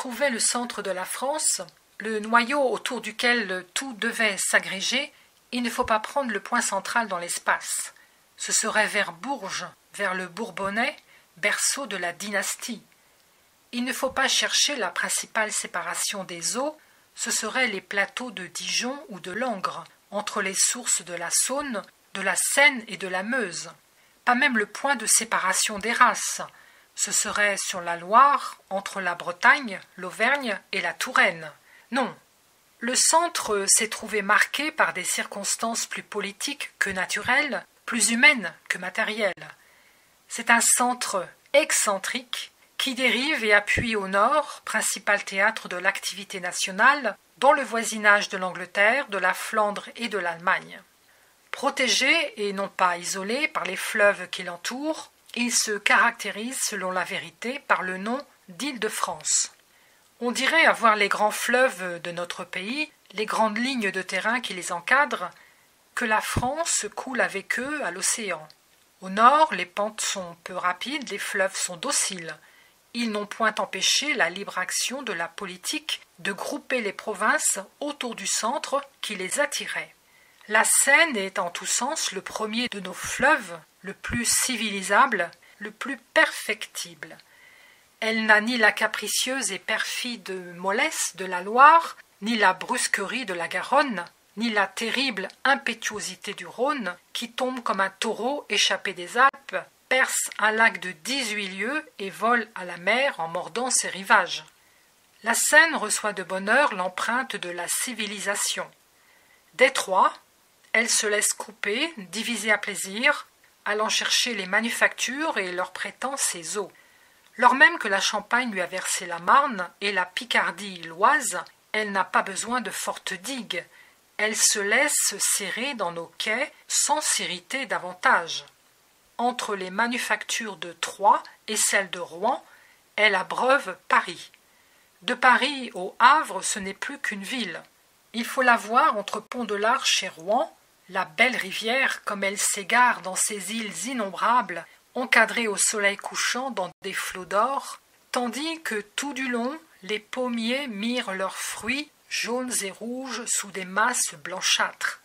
trouvait le centre de la France, le noyau autour duquel tout devait s'agréger, il ne faut pas prendre le point central dans l'espace. Ce serait vers Bourges, vers le Bourbonnais, berceau de la dynastie. Il ne faut pas chercher la principale séparation des eaux, ce seraient les plateaux de Dijon ou de Langres, entre les sources de la Saône, de la Seine et de la Meuse. Pas même le point de séparation des races. Ce serait sur la Loire, entre la Bretagne, l'Auvergne et la Touraine. Non. Le centre s'est trouvé marqué par des circonstances plus politiques que naturelles, plus humaines que matérielles. C'est un centre excentrique qui dérive et appuie au nord, principal théâtre de l'activité nationale, dans le voisinage de l'Angleterre, de la Flandre et de l'Allemagne. Protégé et non pas isolé par les fleuves qui l'entourent, il se caractérise, selon la vérité, par le nom d'Île-de-France. On dirait avoir les grands fleuves de notre pays, les grandes lignes de terrain qui les encadrent, que la France coule avec eux à l'océan. Au nord, les pentes sont peu rapides, les fleuves sont dociles. Ils n'ont point empêché la libre action de la politique de grouper les provinces autour du centre qui les attirait. La Seine est en tous sens le premier de nos fleuves, le plus civilisable, le plus perfectible. Elle n'a ni la capricieuse et perfide mollesse de la Loire, ni la brusquerie de la Garonne, ni la terrible impétuosité du Rhône, qui tombe comme un taureau échappé des Alpes, perce un lac de 18 lieues et vole à la mer en mordant ses rivages. La Seine reçoit de bonne heure l'empreinte de la civilisation. Détroit, elle se laisse couper, diviser à plaisir, allant chercher les manufactures et leur prêtant ses eaux. Lors même que la Champagne lui a versé la Marne et la Picardie l'Oise, elle n'a pas besoin de fortes digues. Elle se laisse serrer dans nos quais sans s'irriter davantage. Entre les manufactures de Troyes et celles de Rouen, elle abreuve Paris. De Paris au Havre, ce n'est plus qu'une ville. Il faut la voir entre Pont-de-l'Arche et Rouen, la belle rivière comme elle s'égare dans ces îles innombrables, encadrées au soleil couchant dans des flots d'or, tandis que tout du long, les pommiers mirent leurs fruits jaunes et rouges sous des masses blanchâtres.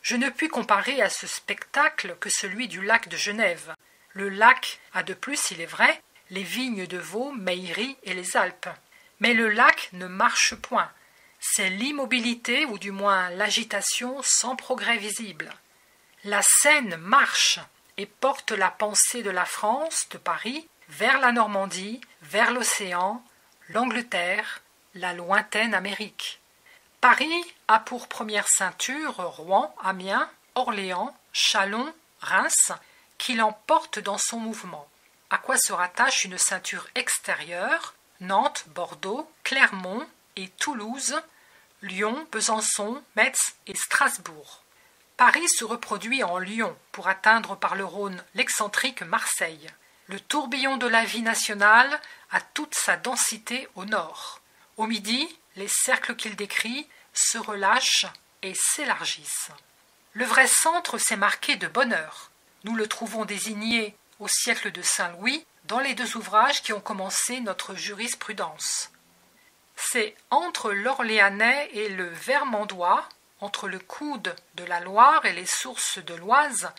Je ne puis comparer à ce spectacle que celui du lac de Genève. Le lac a de plus, il est vrai, les vignes de Vaud, Meillerie et les Alpes. Mais le lac ne marche point. C'est l'immobilité, ou du moins l'agitation sans progrès visible. La Seine marche et porte la pensée de la France, de Paris, vers la Normandie, vers l'océan, l'Angleterre, la lointaine Amérique. Paris a pour première ceinture Rouen, Amiens, Orléans, Châlons, Reims, qui l'emporte dans son mouvement, à quoi se rattache une ceinture extérieure, Nantes, Bordeaux, Clermont et Toulouse, Lyon, Besançon, Metz et Strasbourg. Paris se reproduit en Lyon pour atteindre par le Rhône l'excentrique Marseille. Le tourbillon de la vie nationale a toute sa densité au nord. Au midi, les cercles qu'il décrit se relâchent et s'élargissent. Le vrai centre s'est marqué de bonne heure. Nous le trouvons désigné au siècle de Saint-Louis dans les deux ouvrages qui ont commencé notre jurisprudence. C'est entre l'Orléanais et le Vermandois, entre le coude de la Loire et les sources de l'Oise,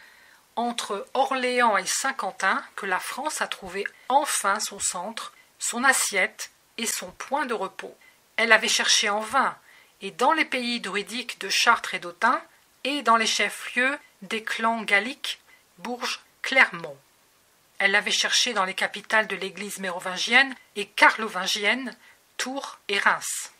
entre Orléans et Saint-Quentin, que la France a trouvé enfin son centre, son assiette et son point de repos. Elle avait cherché en vain, et dans les pays druidiques de Chartres et d'Autun, et dans les chefs-lieux des clans galliques, Bourges, Clermont. Elle l'avait cherché dans les capitales de l'Église mérovingienne et carlovingienne, Tours et Reims.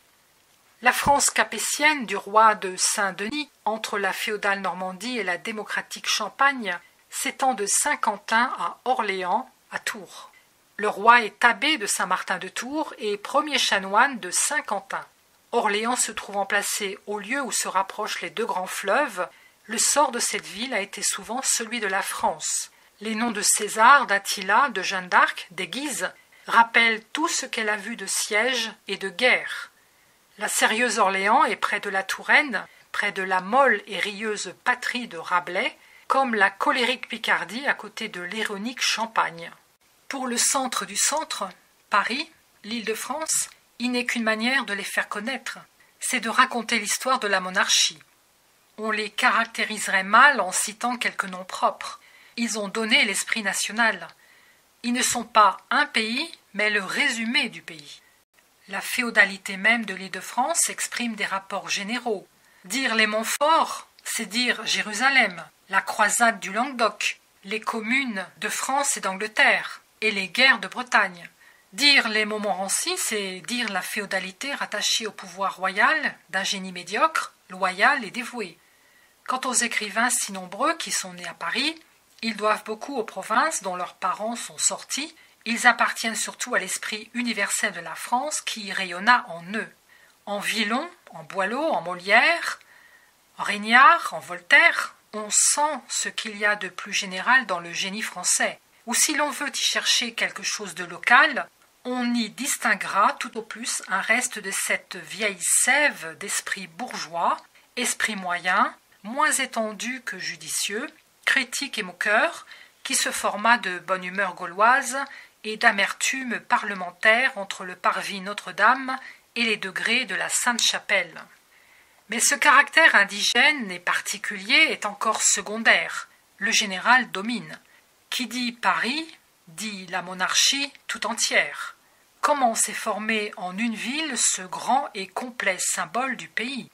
La France capétienne du roi de Saint-Denis, entre la féodale Normandie et la démocratique Champagne, s'étend de Saint-Quentin à Orléans, à Tours. Le roi est abbé de Saint-Martin de Tours et premier chanoine de Saint-Quentin. Orléans se trouvant placé au lieu où se rapprochent les deux grands fleuves, le sort de cette ville a été souvent celui de la France. Les noms de César, d'Attila, de Jeanne d'Arc, des Guises rappellent tout ce qu'elle a vu de sièges et de guerres. La sérieuse Orléans est près de la Touraine, près de la molle et rieuse patrie de Rabelais, comme la colérique Picardie à côté de l'ironique Champagne. Pour le centre du centre, Paris, l'Île-de-France, il n'est qu'une manière de les faire connaître, c'est de raconter l'histoire de la monarchie. On les caractériserait mal en citant quelques noms propres. Ils ont donné l'esprit national. Ils ne sont pas un pays, mais le résumé du pays. La féodalité même de l'Île-de-France exprime des rapports généraux. Dire les Montfort, c'est dire Jérusalem, la croisade du Languedoc, les communes de France et d'Angleterre, et les guerres de Bretagne. Dire les Montmorency, c'est dire la féodalité rattachée au pouvoir royal d'un génie médiocre, loyal et dévoué. Quant aux écrivains si nombreux qui sont nés à Paris, ils doivent beaucoup aux provinces dont leurs parents sont sortis. Ils appartiennent surtout à l'esprit universel de la France qui rayonna en eux. En Villon, en Boileau, en Molière, en Régnard, en Voltaire, on sent ce qu'il y a de plus général dans le génie français. Ou si l'on veut y chercher quelque chose de local, on y distinguera tout au plus un reste de cette vieille sève d'esprit bourgeois, esprit moyen, moins étendu que judicieux, critique et moqueur, qui se forma de bonne humeur gauloise et d'amertume parlementaire entre le parvis Notre-Dame et les degrés de la Sainte-Chapelle. Mais ce caractère indigène et particulier est encore secondaire. Le général domine. Qui dit Paris, dit la monarchie tout entière. Comment s'est formé en une ville ce grand et complet symbole du pays?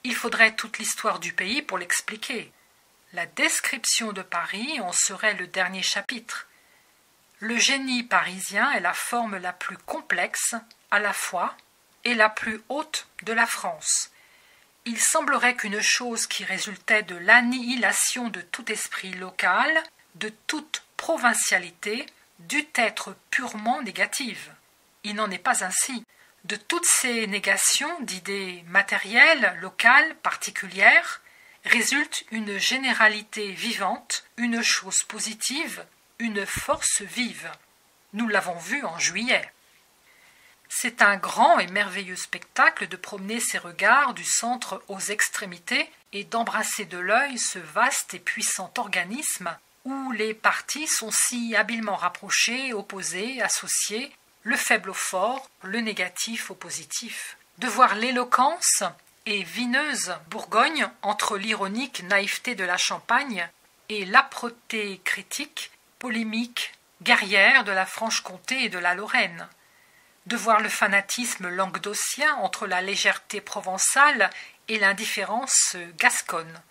Il faudrait toute l'histoire du pays pour l'expliquer. La description de Paris en serait le dernier chapitre. Le génie parisien est la forme la plus complexe, à la fois, et la plus haute de la France. Il semblerait qu'une chose qui résultait de l'annihilation de tout esprit local, de toute provincialité, dût être purement négative. Il n'en est pas ainsi. De toutes ces négations d'idées matérielles, locales, particulières, résulte une généralité vivante, une chose positive, une force vive. Nous l'avons vu en juillet. C'est un grand et merveilleux spectacle de promener ses regards du centre aux extrémités et d'embrasser de l'œil ce vaste et puissant organisme où les parties sont si habilement rapprochées, opposées, associées, le faible au fort, le négatif au positif. De voir l'éloquence et vineuse Bourgogne entre l'ironique naïveté de la Champagne et l'âpreté critique, polémique, guerrière de la Franche-Comté et de la Lorraine. De voir le fanatisme languedocien entre la légèreté provençale et l'indifférence gasconne.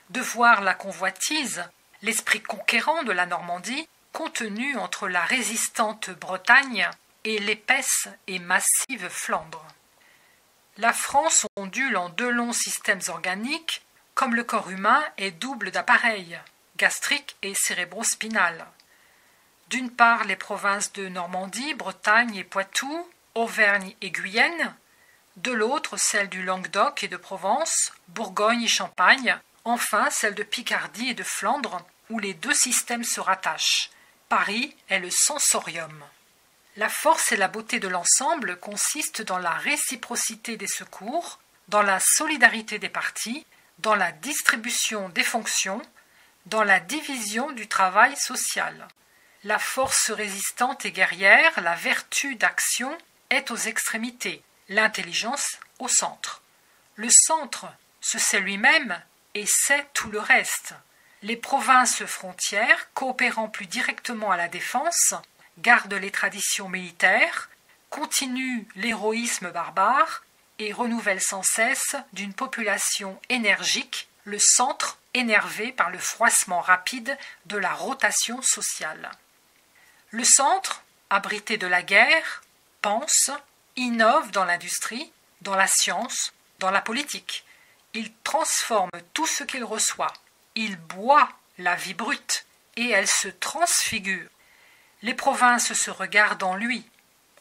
De voir la convoitise, l'esprit conquérant de la Normandie, contenu entre la résistante Bretagne et l'épaisse et massive Flandre. La France ondule en deux longs systèmes organiques, comme le corps humain est double d'appareils, gastrique et cérébrospinal. D'une part les provinces de Normandie, Bretagne et Poitou, Auvergne et Guyenne, de l'autre celles du Languedoc et de Provence, Bourgogne et Champagne, enfin celles de Picardie et de Flandre, où les deux systèmes se rattachent. Paris est le sensorium. La force et la beauté de l'ensemble consistent dans la réciprocité des secours, dans la solidarité des partis, dans la distribution des fonctions, dans la division du travail social. La force résistante et guerrière, la vertu d'action est aux extrémités, l'intelligence au centre. Le centre se sait lui-même et sait tout le reste. Les provinces frontières, coopérant plus directement à la défense, gardent les traditions militaires, continuent l'héroïsme barbare et renouvellent sans cesse d'une population énergique le centre énervé par le froissement rapide de la rotation sociale. Le centre, abrité de la guerre, pense, innove dans l'industrie, dans la science, dans la politique. Il transforme tout ce qu'il reçoit. Il boit la vie brute et elle se transfigure. Les provinces se regardent en lui.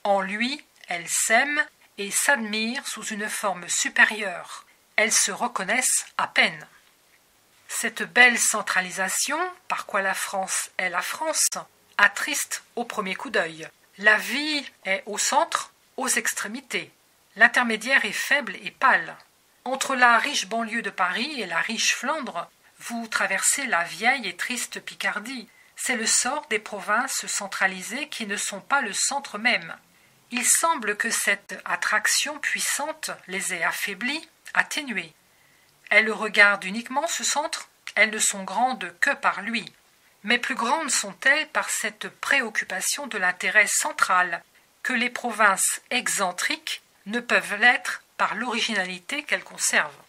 En lui, elles s'aiment et s'admirent sous une forme supérieure. Elles se reconnaissent à peine. Cette belle centralisation, par quoi la France est la France, attriste au premier coup d'œil. La vie est au centre, aux extrémités. L'intermédiaire est faible et pâle. Entre la riche banlieue de Paris et la riche Flandre, vous traversez la vieille et triste Picardie. C'est le sort des provinces centralisées qui ne sont pas le centre même. il semble que cette attraction puissante les ait affaiblis, atténués. Elles regardent uniquement ce centre, elles ne sont grandes que par lui. Mais plus grandes sont-elles par cette préoccupation de l'intérêt central, que les provinces excentriques ne peuvent l'être par l'originalité qu'elles conservent.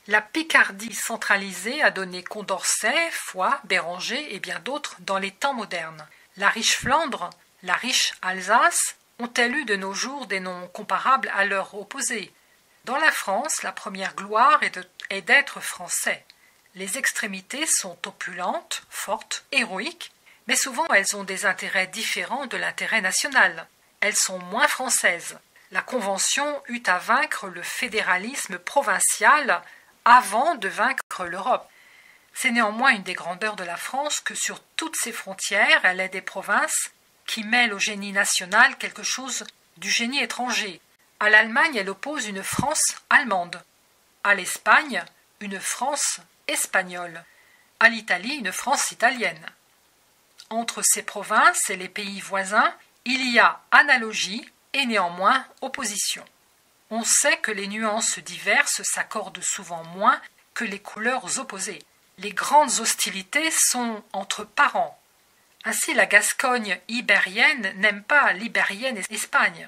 La Picardie centralisée a donné Condorcet, Foix, Béranger et bien d'autres dans les temps modernes. La riche Flandre, la riche Alsace ont-elles eu de nos jours des noms comparables à leurs opposés? Dans la France, la première gloire est d'être français. Les extrémités sont opulentes, fortes, héroïques, mais souvent elles ont des intérêts différents de l'intérêt national. Elles sont moins françaises. La Convention eut à vaincre le fédéralisme provincial avant de vaincre l'Europe. C'est néanmoins une des grandeurs de la France que sur toutes ses frontières, elle ait des provinces qui mêlent au génie national quelque chose du génie étranger. À l'Allemagne, elle oppose une France allemande. À l'Espagne, une France espagnole. À l'Italie, une France italienne. Entre ces provinces et les pays voisins, il y a analogie et néanmoins opposition. On sait que les nuances diverses s'accordent souvent moins que les couleurs opposées. Les grandes hostilités sont entre parents. Ainsi, la Gascogne ibérienne n'aime pas l'ibérienne Espagne.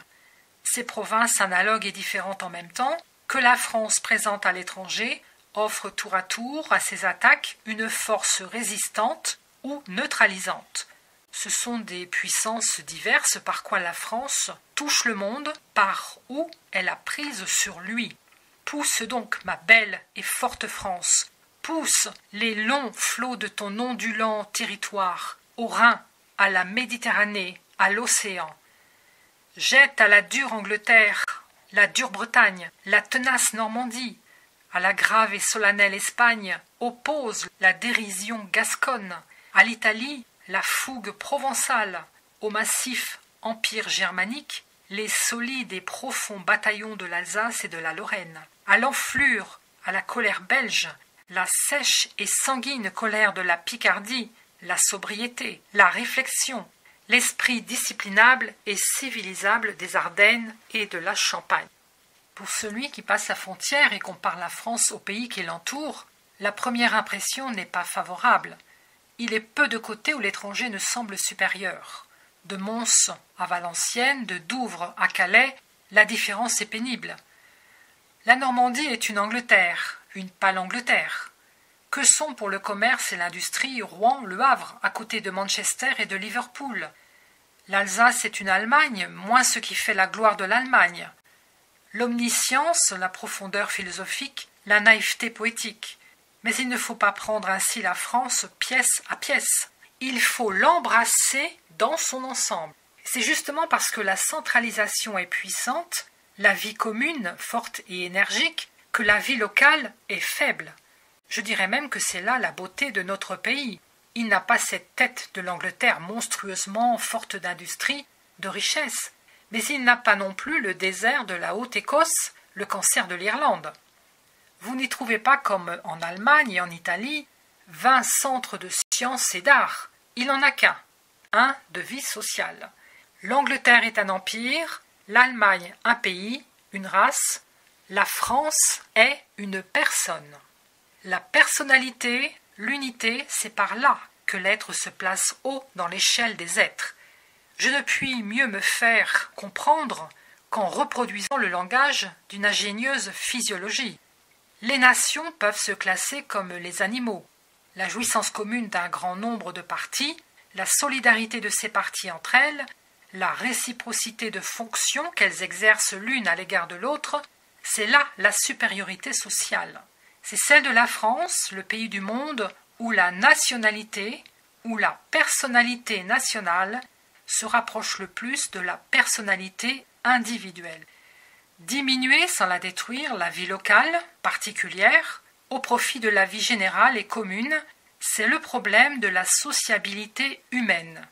Ces provinces analogues et différentes en même temps, que la France présente à l'étranger, offrent tour à tour à ses attaques une force résistante ou neutralisante. Ce sont des puissances diverses par quoi la France touche le monde par où elle a prise sur lui. Pousse donc, ma belle et forte France, pousse les longs flots de ton ondulant territoire, au Rhin, à la Méditerranée, à l'océan. Jette à la dure Angleterre, la dure Bretagne, la tenace Normandie, à la grave et solennelle Espagne, oppose la dérision gasconne, à l'Italie, la fougue provençale, au massif empire germanique, les solides et profonds bataillons de l'Alsace et de la Lorraine, à l'enflure, à la colère belge, la sèche et sanguine colère de la Picardie, la sobriété, la réflexion, l'esprit disciplinable et civilisable des Ardennes et de la Champagne. Pour celui qui passe la frontière et compare la France aux pays qui l'entourent, la première impression n'est pas favorable. Il est peu de côtés où l'étranger ne semble supérieur. De Mons à Valenciennes, de Douvres à Calais, la différence est pénible. La Normandie est une Angleterre, une pâle Angleterre. Que sont pour le commerce et l'industrie Rouen, Le Havre, à côté de Manchester et de Liverpool? L'Alsace est une Allemagne, moins ce qui fait la gloire de l'Allemagne. L'omniscience, la profondeur philosophique, la naïveté poétique. Mais il ne faut pas prendre ainsi la France pièce à pièce. Il faut l'embrasser dans son ensemble. C'est justement parce que la centralisation est puissante, la vie commune forte et énergique, que la vie locale est faible. Je dirais même que c'est là la beauté de notre pays. Il n'a pas cette tête de l'Angleterre monstrueusement forte d'industrie, de richesse, mais il n'a pas non plus le désert de la Haute-Écosse, le cancer de l'Irlande. Vous n'y trouvez pas, comme en Allemagne et en Italie, 20 centres de sciences et d'art. Il n'en a qu'un, un de vie sociale. L'Angleterre est un empire, l'Allemagne un pays, une race, la France est une personne. La personnalité, l'unité, c'est par là que l'être se place haut dans l'échelle des êtres. Je ne puis mieux me faire comprendre qu'en reproduisant le langage d'une ingénieuse physiologie. Les nations peuvent se classer comme les animaux. La jouissance commune d'un grand nombre de parties, la solidarité de ces parties entre elles, la réciprocité de fonctions qu'elles exercent l'une à l'égard de l'autre, c'est là la supériorité sociale. C'est celle de la France, le pays du monde, où la nationalité, où la personnalité nationale se rapproche le plus de la personnalité individuelle. Diminuer sans la détruire la vie locale, particulière, au profit de la vie générale et commune, c'est le problème de la sociabilité humaine.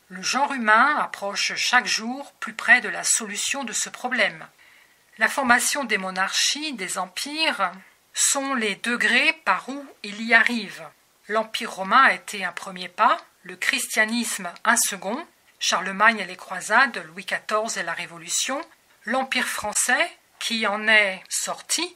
Le genre humain approche chaque jour plus près de la solution de ce problème. La formation des monarchies, des empires, sont les degrés par où il y arrive. L'Empire romain a été un premier pas, le christianisme un second, Charlemagne et les croisades, Louis XIV et la Révolution, l'Empire français, qui en est sorti,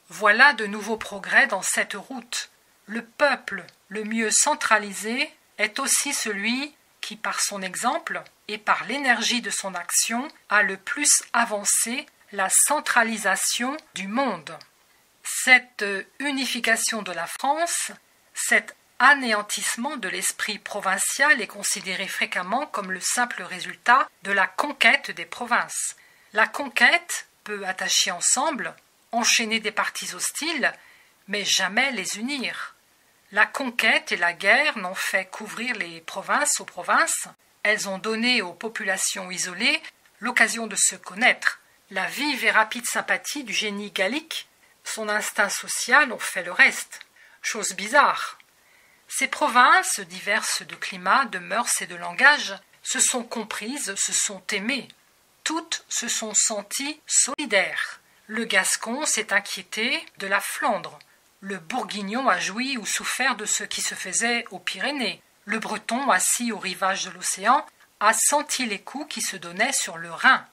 voilà de nouveaux progrès dans cette route. Le peuple le mieux centralisé est aussi celui qui, par son exemple et par l'énergie de son action, a le plus avancé la centralisation du monde. Cette unification de la France, cet anéantissement de l'esprit provincial est considéré fréquemment comme le simple résultat de la conquête des provinces. La conquête peut attacher ensemble, enchaîner des partis hostiles, mais jamais les unir. La conquête et la guerre n'ont fait qu'ouvrir les provinces aux provinces. Elles ont donné aux populations isolées l'occasion de se connaître. La vive et rapide sympathie du génie gallique, son instinct social ont fait le reste. Chose bizarre. Ces provinces, diverses de climat, de mœurs et de langage, se sont comprises, se sont aimées. Toutes se sont senties solidaires. Le Gascon s'est inquiété de la Flandre. Le Bourguignon a joui ou souffert de ce qui se faisait aux Pyrénées. Le Breton, assis au rivage de l'océan, a senti les coups qui se donnaient sur le Rhin.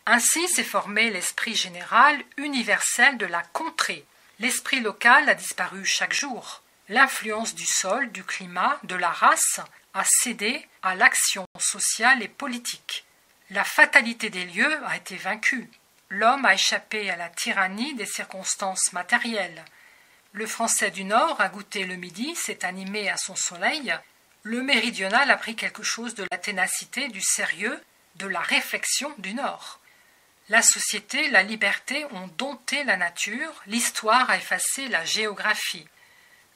Ainsi s'est formé l'esprit général universel de la contrée. L'esprit local a disparu chaque jour. L'influence du sol, du climat, de la race a cédé à l'action sociale et politique. La fatalité des lieux a été vaincue. L'homme a échappé à la tyrannie des circonstances matérielles. Le Français du Nord a goûté le midi, s'est animé à son soleil. Le méridional a pris quelque chose de la ténacité, du sérieux, de la réflexion du Nord. La société, la liberté ont dompté la nature, l'histoire a effacé la géographie.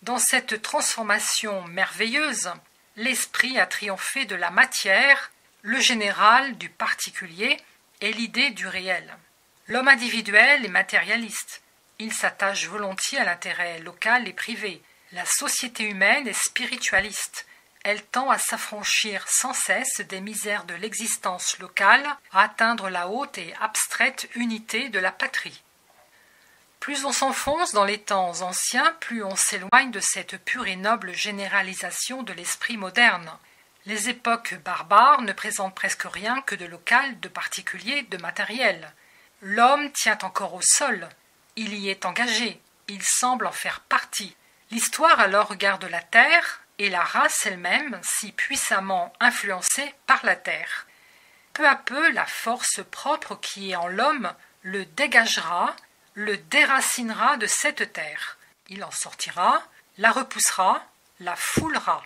Dans cette transformation merveilleuse, l'esprit a triomphé de la matière, le général du particulier et l'idée du réel. L'homme individuel est matérialiste. Il s'attache volontiers à l'intérêt local et privé. La société humaine est spiritualiste. Elle tend à s'affranchir sans cesse des misères de l'existence locale, à atteindre la haute et abstraite unité de la patrie. Plus on s'enfonce dans les temps anciens, plus on s'éloigne de cette pure et noble généralisation de l'esprit moderne. Les époques barbares ne présentent presque rien que de local, de particulier, de matériel. L'homme tient encore au sol. Il y est engagé. Il semble en faire partie. L'histoire alors regarde la terre et la race elle-même si puissamment influencée par la terre. Peu à peu, la force propre qui est en l'homme le dégagera, le déracinera de cette terre. Il en sortira, la repoussera, la foulera.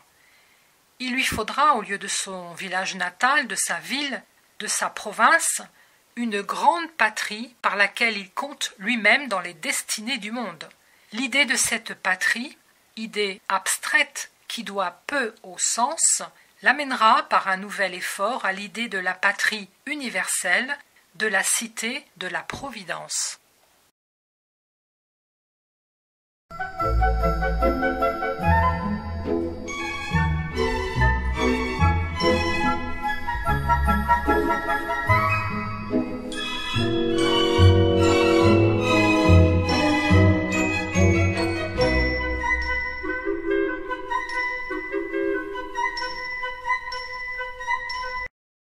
Il lui faudra, au lieu de son village natal, de sa ville, de sa province, une grande patrie par laquelle il compte lui-même dans les destinées du monde. L'idée de cette patrie, idée abstraite qui doit peu au sens, l'amènera par un nouvel effort à l'idée de la patrie universelle, de la cité de la Providence.